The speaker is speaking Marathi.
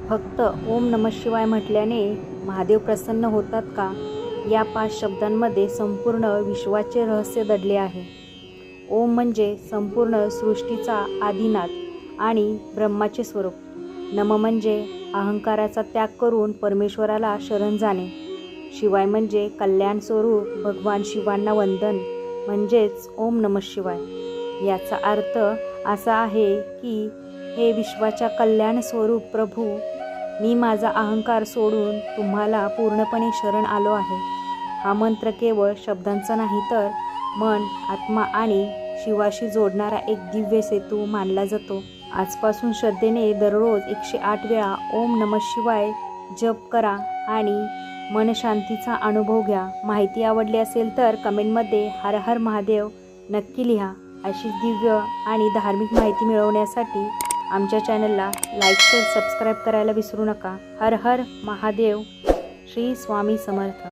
फक्त ओम नमः शिवाय म्हटल्याने महादेव प्रसन्न होतात का? या 5 शब्दांमध्ये संपूर्ण विश्वाचे रहस्य दडले आहे. ओम म्हणजे संपूर्ण सृष्टीचा आदिनाद आणि ब्रह्माचे स्वरूप. नम म्हणजे अहंकाराचा त्याग करून परमेश्वराला शरण जाणे. शिवाय म्हणजे कल्याण स्वरूप भगवान शिवांना वंदन, म्हणजेच ओम नमः शिवाय. याचा अर्थ असा आहे की हे विश्वाच्या कल्याण स्वरूप प्रभू, मी माझा अहंकार सोडून तुम्हाला पूर्णपणे शरण आलो आहे. हा मंत्र केवळ शब्दांचा नाही, तर मन, आत्मा आणि शिवाशी जोडणारा एक दिव्य सेतू मानला जातो. आजपासून श्रद्धेने दररोज 108 वेळा ओम नमः शिवाय जप करा आणि मनशांतीचा अनुभव घ्या. माहिती आवडली असेल तर कमेंटमध्ये हर हर महादेव नक्की लिहा. अशीच दिव्य आणि धार्मिक माहिती मिळवण्यासाठी आमच्या चॅनलला लाईक, शेअर, सबस्क्राईब करायला विसरू नका. हर हर महादेव. श्री स्वामी समर्थ.